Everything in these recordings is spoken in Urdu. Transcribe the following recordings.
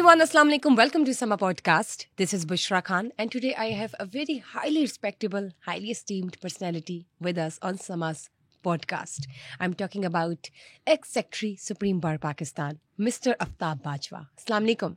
everyone, Assalamu alaikum. Welcome to Sama Podcast. This is Bushra Khan, and today I have a very highly respectable, highly esteemed personality with us on Sama's podcast. I'm talking about ex-Secretary Supreme Bar Pakistan, Mr. Aftab Bajwa. Assalamu alaikum.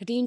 13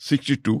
62,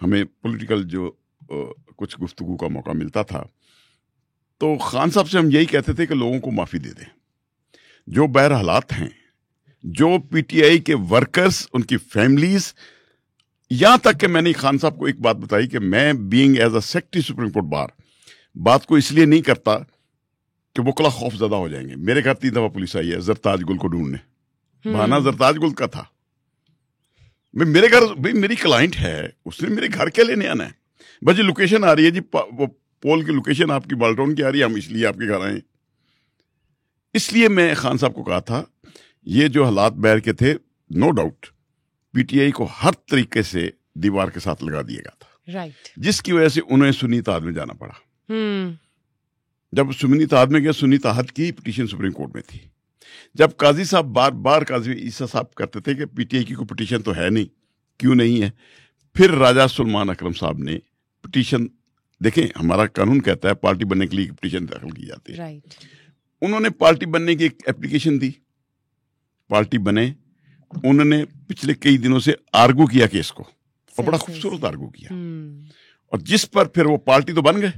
ہمیں پولیٹیکل جو کچھ گفتگو کا موقع ملتا تھا تو خان صاحب سے ہم یہی کہتے تھے کہ لوگوں کو معافی دے دیں. جو بہر حالات ہیں, جو پی ٹی آئی کے ورکرز, ان کی فیملیز, یہاں تک کہ میں نے خان صاحب کو ایک بات بتائی کہ میں being as a secretary supreme court bar بات کو اس لیے نہیں کرتا کہ وکلا خوف زدہ ہو جائیں گے. میرے گھر 3 دفعہ پولیس آئی ہے زرتاج گل کو ڈھونڈنے, بہانہ زرتاج گل کا تھا. میرے گھر بھائی میری کلائنٹ ہے, اس نے میرے گھر کے لینے آنا ہے, بس جی لوکیشن آ رہی ہے جی, وہ پول کی لوکیشن آپ کی بالٹون کی آ رہی ہے, ہم اس لیے آپ کے گھر آئے. اس لیے میں خان صاحب کو کہا تھا یہ جو حالات بہر کے تھے, no doubt P T I کو ہر طریقے سے دیوار کے ساتھ لگا دیا گیا تھا, رائٹ, جس کی وجہ سے انہیں سنی اتحاد میں جانا پڑا. جب سنی اتحاد میں گیا, سنی اتحاد کی پٹیشن سپریم کورٹ میں تھی. جب قاضی صاحب بار بار قاضی عیسیٰ صاحب کرتے تھے کہ پی ٹی آئی کی کوئی پٹیشن تو ہے نہیں, کیوں نہیں ہے, پھر راجہ سلمان اکرم صاحب نے پٹیشن, دیکھیں ہمارا قانون کہتا ہے پارٹی بننے کے لیے پٹیشن داخل کی جاتی ہے, رائٹ, انہوں نے پارٹی بننے کی ایک اپلیکیشن دی, پارٹی بنے, انہوں نے پچھلے کئی دنوں سے آرگو کیا کیس کو, اور بڑا خوبصورت آرگو کیا, اور جس پر پھر وہ پارٹی تو بن گئے.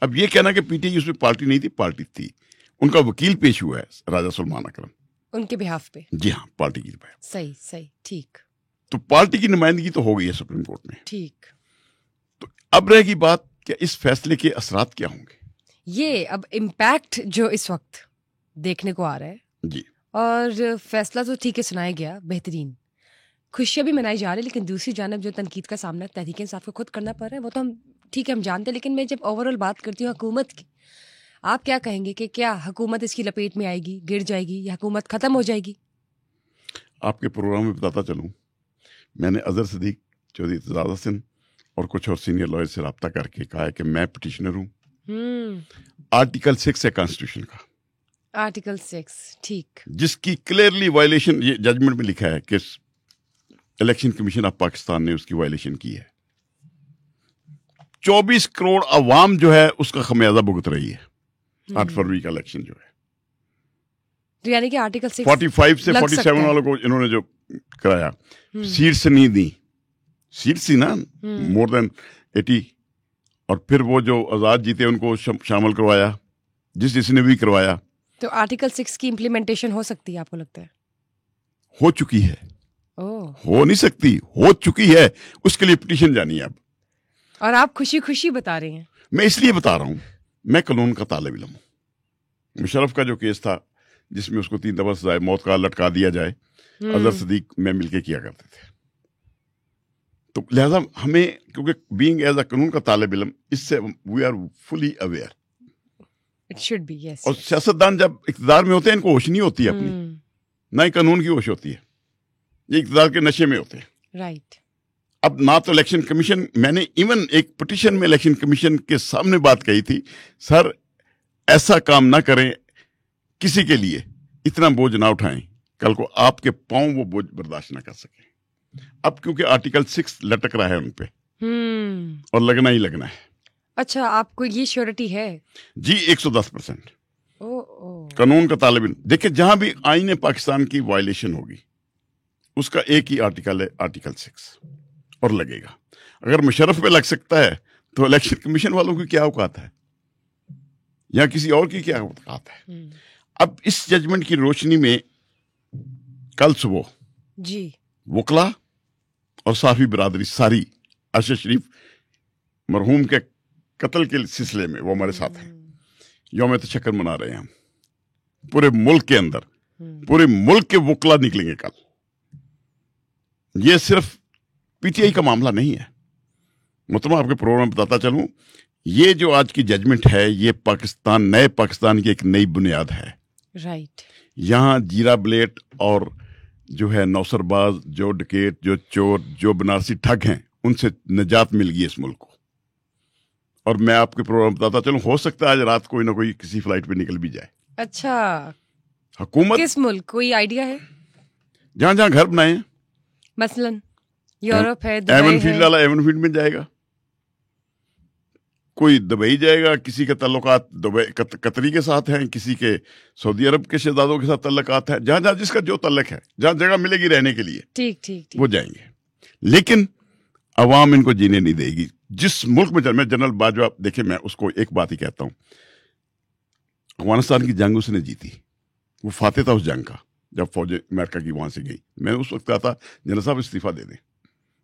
اب یہ کہنا کہ پی ٹی آئی اس میں پارٹی نہیں تھی, پارٹی تھی. ان کا وکیل پیش ہوا ہے راجہ سلمان اکرم, ان کے بہاف پہ, جی ہاں پارٹی کی بہاف. صحیح, ٹھیک, تو پارٹی کی نمائندگی تو ہو گئی ہے سپریم کورٹ میں. ٹھیک. تو اب رہے گی بات کہ اس فیصلے کے اثرات کیا ہوں گے. یہ اب امپیکٹ جو اس وقت دیکھنے کو آ رہا ہے, جی, اور فیصلہ تو ٹھیک ہے سنایا گیا, بہترین, خوشیاں بھی منائی جا رہی, لیکن دوسری جانب جو تنقید کا سامنا تحریک انصاف کو خود کرنا پڑ رہا ہے وہ تو ہم ٹھیک ہے ہم جانتے ہیں, لیکن میں جب اوور آل بات کرتی ہوں حکومت کی, آپ کیا کہیں گے کہ کیا حکومت اس کی لپیٹ میں آئے گی, گر جائے گی, یا حکومت ختم ہو جائے گی؟ آپ کے پروگرام میں بتاتا چلوں, میں نے اظہر صدیق, چودھری اعتزاز حسن اور کچھ اور سینئر لائر سے رابطہ کر کے کہا ہے کہ میں پٹیشنر ہوں. آرٹیکل 6 ہے کانسٹیٹیوشن کا, آرٹیکل 6, ٹھیک, جس کی کلیئرلی وائلیشن یہ ججمنٹ میں لکھا ہے کہ الیکشن کمیشن آف پاکستان نے اس کی وائلیشن کی ہے. 24 کروڑ عوام جو ہے اس کا خمیازہ بھگت رہی ہے 8 فروری کا الیکشن جو ہے, یعنی کہ آرٹیکل 6 45 سے 47 والوں کو انہوں نے جو کرایا, سیٹس نہیں دی, سیٹس تھی نا مور دین 80, اور پھر وہ جو آزاد جیتے ان کو شامل کروایا, جس نے بھی کروایا. تو آرٹیکل 6 کی امپلیمنٹیشن ہو سکتی ہے آپ کو لگتا ہے؟ ہو چکی ہے, ہو نہیں سکتی, ہو چکی ہے, اس کے لیے پٹیشن جانی ہے اب. اور آپ خوشی خوشی بتا رہے ہیں. میں اس لیے بتا رہا ہوں, میں قانون کا طالب علم ہوں. مشرف کا جو کیس تھا جس میں اس کو 3 دفعہ سزائے موت کا لٹکا دیا جائے, اظہر صدیق میں مل کے کیا کرتے تھے. تو لہذا ہمیں, کیونکہ بینگ ایز اے قانون کا طالب علم, اس سے we are fully aware. It should be, yes. اور سیاستدان جب اقتدار میں ہوتے ہیں ان کو ہوش نہیں ہوتی اپنی, نہ ہی قانون کی ہوش ہوتی ہے, یہ اقتدار کے نشے میں ہوتے ہیں. رائٹ. اب نہ تو الیکشن کمیشن, میں نے ایون ایک پٹیشن میں الیکشن کمیشن کے سامنے بات کہی تھی, سر ایسا کام نہ کریں, کسی کے لیے اتنا بوجھ نہ اٹھائیں, کل کو آپ کے پاؤں وہ بوجھ برداشت نہ کر سکیں. اب کیونکہ آرٹیکل 6 لٹک رہا ہے ان پہ, اور لگنا ہی لگنا ہے. اچھا, آپ کو یہ شیورٹی ہے؟ جی 110%. قانون کا طالب علم, دیکھیں جہاں بھی آئین پاکستان کی وائلیشن ہوگی اس کا ایک ہی آرٹیکل ہے, آرٹیکل 6, اور لگے گا. اگر مشرف پہ لگ سکتا ہے تو الیکشن کمیشن والوں کی کیا اوقات ہے, یا کسی اور کی کیا اوقات ہے. اب اس ججمنٹ کی روشنی میں کل صبح جی وکلا اور صحافی برادری ساری ارشد شریف مرحوم کے قتل کے سلسلے میں وہ ہمارے ساتھ ہیں, یوم تشکر منا رہے ہیں ہم پورے ملک کے اندر, پورے ملک کے وکلا نکلیں گے کل. یہ صرف پی ٹی آئی کا معاملہ نہیں ہے. محترم آپ کے پروگرام میں بتاتا چلوں, یہ جو آج کی ججمنٹ ہے یہ پاکستان, نئے پاکستان کی ایک نئی بنیاد ہے. رائٹ. یہاں جیرا بلیٹ اور جو ہے نوسر باز, جو ڈکیٹ, جو چور, جو بنارسی ٹھگ ہیں, ان سے نجات مل گئی اس ملک کو. اور میں آپ کے پروگرام بتاتا چلوں, ہو سکتا ہے آج رات کوئی نہ کوئی کسی فلائٹ پہ نکل بھی جائے. اچھا, حکومت کس ملک, کوئی آئیڈیا ہے؟ جہاں جہاں گھر بنائے ہیں, مثلاً یورپ ہے, ایون فیلڈ والا ایون فیلڈ میں جائے گا, کوئی دبئی جائے گا, کسی کے تعلقات دبئی قطری کے ساتھ ہیں, کسی کے سعودی عرب کے شہزادوں کے ساتھ تعلقات ہیں, جہاں جہاں جس کا جو تعلق ہے, جہاں جگہ ملے گی رہنے کے لیے, ٹھیک ٹھیک وہ جائیں گے. لیکن عوام ان کو جینے نہیں دے گی. جس ملک میں میں جنرل باجوہ دیکھیں, میں اس کو ایک بات ہی کہتا ہوں, افغانستان کی جنگ اس نے جیتی, وہ فاتح تھا اس جنگ کا. جب فوج امریکہ کی وہاں سے گئی, میں نے اس وقت کہا تھا جنرل صاحب استعفیٰ دے دیں,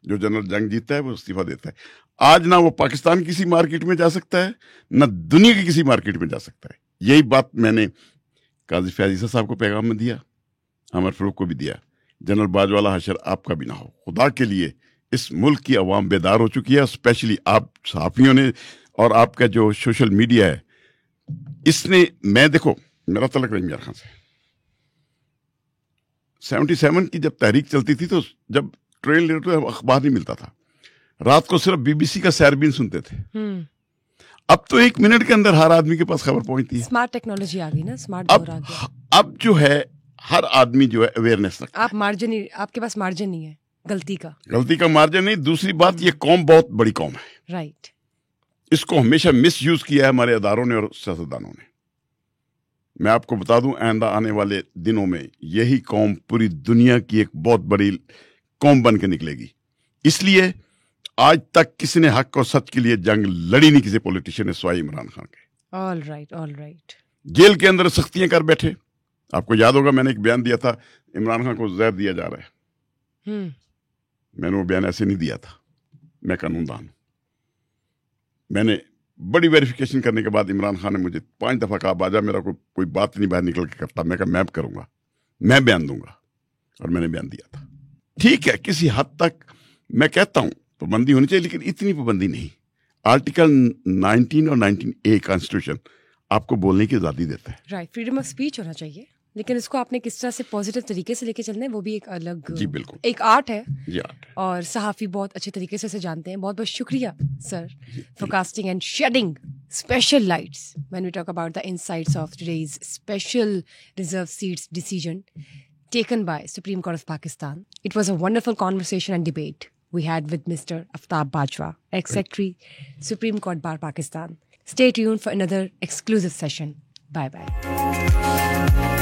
جو جنرل جنگ جیتتا ہے وہ استعفیٰ دیتا ہے. آج نہ وہ پاکستان کسی مارکیٹ میں جا سکتا ہے, نہ دنیا کی کسی مارکیٹ میں جا سکتا ہے. یہی بات میں نے قاضی فیاض عیسیٰ صاحب کو پیغام میں دیا, عمر فاروق کو بھی دیا. جنرل باجوہ حشر آپ کا بھی نہ ہو. خدا کے لیے اس ملک کی عوام بیدار ہو چکی ہے, اسپیشلی آپ صحافیوں نے اور آپ کا جو سوشل میڈیا ہے, اس نے, میں دیکھو میرا تعلق رحیم یار خان سے 77 کی جب تحریک چلتی تھی تو جب ٹرین لیٹر تو اخبار نہیں ملتا تھا, رات کو صرف بی بی سی کا سیربین سنتے تھے. اب تو 1 منٹ کے اندر ہر آدمی کے پاس خبر پہنچتی ہے. اسمارٹ ٹیکنالوجی آ گئی نا, اسمارٹ دور آ گیا. اب جو ہے ہر آدمی جو ہے اویئرنیس رکھتا ہے. آپ کے پاس مارجن نہیں ہے غلطی کا مارجن نہیں. دوسری بات, یہ قوم بہت بڑی قوم ہے, رائٹ. اس کو ہمیشہ مس یوز کیا ہے ہمارے اداروں نے اور سیاستدانوں نے. میں آپ کو بتا دوں, آئندہ آنے والے دنوں میں یہی قوم پوری دنیا کی ایک بہت بڑی قوم بن کے نکلے گی. اس لیے آج تک کسی نے حق اور سچ کے لیے جنگ لڑی نہیں, کسی پولیٹیشین نے, سوائے عمران خان کے. All right. جیل کے اندر سختیاں کر بیٹھے. آپ کو یاد ہوگا میں نے ایک بیان دیا تھا, عمران خان کو زہر دیا جا رہا ہے. میں نے وہ بیان ایسے نہیں دیا تھا, میں قانون دان ہوں. میں نے بڑی ویریفیکیشن کرنے کے بعد عمران خان نے مجھے 5 دفعہ کہا, باجا میرا کوئی بات نہیں باہر نکل کے کرتا. میں کہا میں کروں گا, میں بیان دوں گا, اور میں نے بیان دیا تھا. ٹھیک ہے, کسی حد تک میں کہتا ہوں پابندی ہونی چاہیے, لیکن اتنی پابندی نہیں. آرٹیکل 19 اور 19A کانسٹیٹیوشن آپ کو بولنے کی آزادی دیتا ہے. رائٹ, فریڈم آف اسپیچ ہونا چاہیے, لیکن اس کو آپ نے کس طرح سے پازیٹیو طریقے سے لے کے چلنا ہے وہ بھی ایک الگ, جی بالکل, ایک آرٹ ہے. جی آرٹ ہے, اور صحافی بہت اچھے طریقے سے اسے جانتے ہیں. بہت بہت شکریہ sir for casting and shading special lights when we talk about the insights of today's special reserved seats decision taken by Supreme Court of Pakistan. It was a wonderful conversation and debate we had with Mr. Aftab Bajwa, Ex-Secretary, Supreme Court Bar Pakistan. Stay tuned for another exclusive session. Bye-bye.